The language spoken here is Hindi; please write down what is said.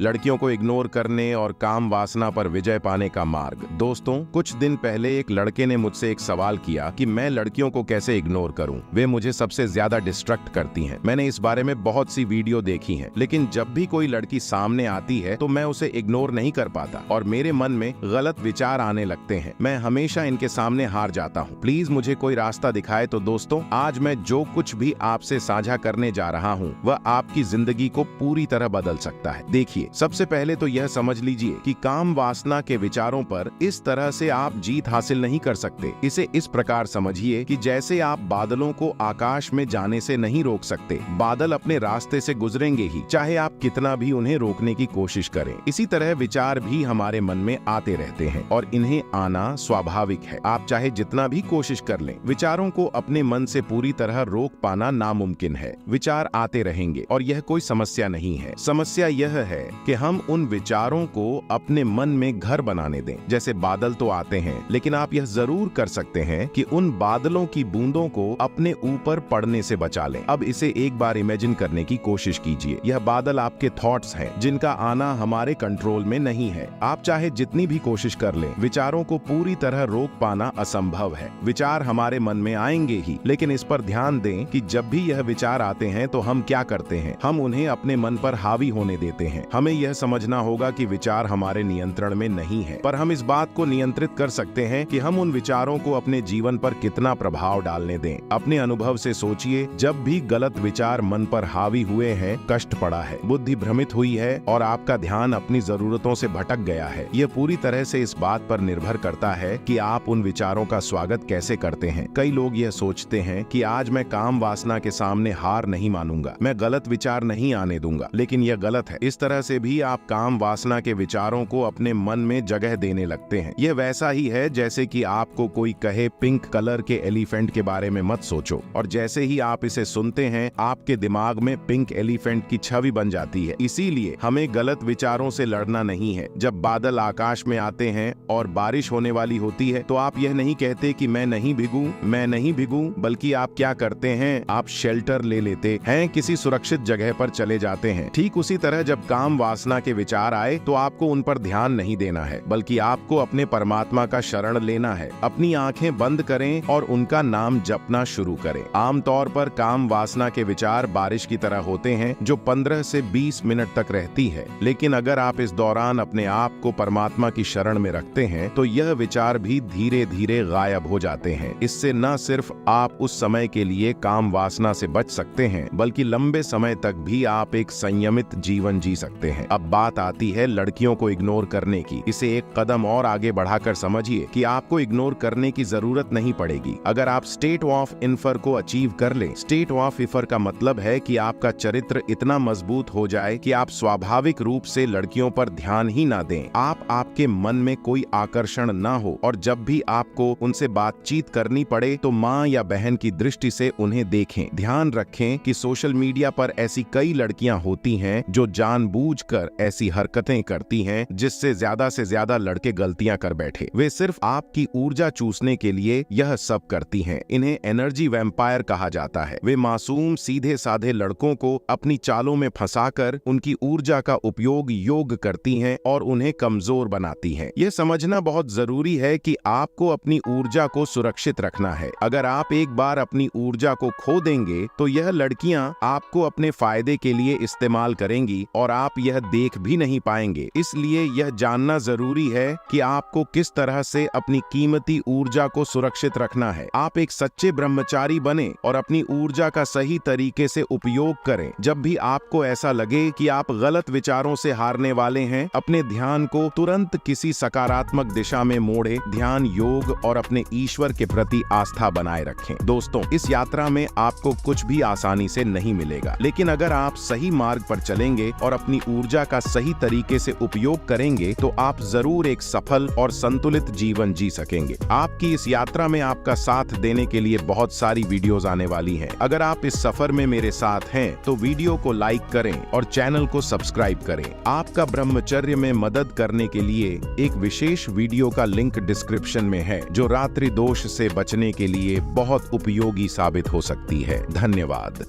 लड़कियों को इग्नोर करने और काम वासना पर विजय पाने का मार्ग। दोस्तों, कुछ दिन पहले एक लड़के ने मुझसे एक सवाल किया कि मैं लड़कियों को कैसे इग्नोर करूं, वे मुझे सबसे ज्यादा डिस्ट्रैक्ट करती हैं। मैंने इस बारे में बहुत सी वीडियो देखी हैं, लेकिन जब भी कोई लड़की सामने आती है तो मैं उसे इग्नोर नहीं कर पाता और मेरे मन में गलत विचार आने लगते हैं। मैं हमेशा इनके सामने हार जाता हूं। प्लीज मुझे कोई रास्ता दिखाए। तो दोस्तों, आज मैं जो कुछ भी आपसे साझा करने जा रहा हूं वह आपकी जिंदगी को पूरी तरह बदल सकता है। देखिए, सबसे पहले तो यह समझ लीजिए कि काम वासना के विचारों पर इस तरह से आप जीत हासिल नहीं कर सकते। इसे इस प्रकार समझिए कि जैसे आप बादलों को आकाश में जाने से नहीं रोक सकते, बादल अपने रास्ते से गुजरेंगे ही, चाहे आप कितना भी उन्हें रोकने की कोशिश करें। इसी तरह विचार भी हमारे मन में आते रहते हैं और इन्हें आना स्वाभाविक है। आप चाहे जितना भी कोशिश कर लें, विचारों को अपने मन से पूरी तरह रोक पाना नामुमकिन है। विचार आते रहेंगे और यह कोई समस्या नहीं है। समस्या यह है कि हम उन विचारों को अपने मन में घर बनाने दें। जैसे बादल तो आते हैं, लेकिन आप यह जरूर कर सकते हैं कि उन बादलों की बूंदों को अपने ऊपर पड़ने से बचा लें। अब इसे एक बार इमेजिन करने की कोशिश कीजिए। यह बादल आपके थॉट्स हैं, जिनका आना हमारे कंट्रोल में नहीं है। आप चाहे जितनी भी कोशिश कर लें, विचारों को पूरी तरह रोक पाना असंभव है। विचार हमारे मन में आएंगे ही, लेकिन इस पर ध्यान दें कि जब भी यह विचार आते हैं तो हम क्या करते हैं, हम उन्हें अपने मन पर हावी होने देते हैं। हमें यह समझना होगा कि विचार हमारे नियंत्रण में नहीं है, पर हम इस बात को नियंत्रित कर सकते हैं कि हम उन विचारों को अपने जीवन पर कितना प्रभाव डालने दें। अपने अनुभव से सोचिए, जब भी गलत विचार मन पर हावी हुए हैं, कष्ट पड़ा है, बुद्धि भ्रमित हुई है और आपका ध्यान अपनी जरूरतों से भटक गया है। यह पूरी तरह से इस बात पर निर्भर करता है कि आप उन विचारों का स्वागत कैसे करते हैं। कई लोग यह सोचते हैं कि आज मैं काम वासना के सामने हार नहीं मानूंगा, मैं गलत विचार नहीं आने दूंगा, लेकिन यह गलत है। इस तरह से भी आप काम वासना के विचारों को अपने मन में जगह देने लगते हैं। यह वैसा ही है जैसे कि आपको कोई कहे पिंक कलर के एलिफेंट के बारे में मत सोचो, और जैसे ही आप इसे सुनते हैं आपके दिमाग में पिंक एलिफेंट की छवि बन जाती है। इसीलिए हमें गलत विचारों से लड़ना नहीं है। जब बादल आकाश में आते हैं और बारिश होने वाली होती है तो आप यह नहीं कहते कि मैं नहीं भीगूं, मैं नहीं भीगूं, बल्कि आप क्या करते हैं, आप शेल्टर ले लेते हैं, किसी सुरक्षित जगह पर चले जाते हैं। ठीक उसी तरह जब काम वासना के विचार आए तो आपको उन पर ध्यान नहीं देना है, बल्कि आपको अपने परमात्मा का शरण लेना है। अपनी आंखें बंद करें और उनका नाम जपना शुरू करें। आमतौर पर काम वासना के विचार बारिश की तरह होते हैं जो 15 से 20 मिनट तक रहती है, लेकिन अगर आप इस दौरान अपने आप को परमात्मा की शरण में रखते हैं तो यह विचार भी धीरे धीरे गायब हो जाते हैं। इससे न सिर्फ आप उस समय के लिए काम वासना से बच सकते हैं, बल्कि लंबे समय तक भी आप एक संयमित जीवन जी सकते हैं। अब बात आती है लड़कियों को इग्नोर करने की। इसे एक कदम और आगे बढ़ाकर समझिए कि आपको इग्नोर करने की जरूरत नहीं पड़ेगी। अगर आप स्टेट ऑफ इन्फर को अचीव कर लें, स्टेट ऑफ इन्फर का मतलब है कि आपका चरित्र इतना मजबूत हो जाए कि आप स्वाभाविक रूप से लड़कियों पर ध्यान ही ना दें, आपके मन में कोई आकर्षण ना हो, और जब भी आपको उनसे बातचीत करनी पड़े तो माँ या बहन की दृष्टि से उन्हें देखें। ध्यान रखें कि सोशल मीडिया पर ऐसी कई लड़कियां होती हैं जो जानबूझकर ऐसी हरकतें करती हैं जिससे से ज्यादा लड़के गलतियां कर बैठे। वे सिर्फ आपकी ऊर्जा चूसने के लिए यह सब करती हैं। इन्हें एनर्जी वैम्पायर कहा जाता है। वे मासूम सीधे साधे लड़कों को अपनी चालों में फंसाकर उनकी ऊर्जा का उपयोग योग करती हैं और उन्हें कमजोर बनाती हैं। यह समझना बहुत जरूरी है कि आपको अपनी ऊर्जा को सुरक्षित रखना है। अगर आप एक बार अपनी ऊर्जा को खो देंगे तो यह लड़कियां आपको अपने फायदे के लिए इस्तेमाल करेंगी और आप यह देख भी नहीं पाएंगे। इसलिए यह जानना जरूरी है कि आपको किस तरह से अपनी कीमती ऊर्जा को सुरक्षित रखना है। आप एक सच्चे ब्रह्मचारी बने और अपनी ऊर्जा का सही तरीके से उपयोग करें। जब भी आपको ऐसा लगे कि आप गलत विचारों से हारने वाले हैं, अपने ध्यान को तुरंत किसी सकारात्मक दिशा में मोड़े। ध्यान, योग और अपने ईश्वर के प्रति आस्था बनाए रखें। दोस्तों, इस यात्रा में आपको कुछ भी आसानी से नहीं मिलेगा, लेकिन अगर आप सही मार्ग पर चलेंगे और अपनी ऊर्जा का सही तरीके से उपयोग करेंगे तो आप जरूर एक सफल और संतुलित जीवन जी सकेंगे। आपकी इस यात्रा में आपका साथ देने के लिए बहुत सारी वीडियोस आने वाली हैं। अगर आप इस सफर में मेरे साथ हैं तो वीडियो को लाइक करें और चैनल को सब्सक्राइब करें। आपका ब्रह्मचर्य में मदद करने के लिए एक विशेष वीडियो का लिंक डिस्क्रिप्शन में है जो रात्रि दोष से बचने के लिए बहुत उपयोगी साबित हो सकती है। धन्यवाद।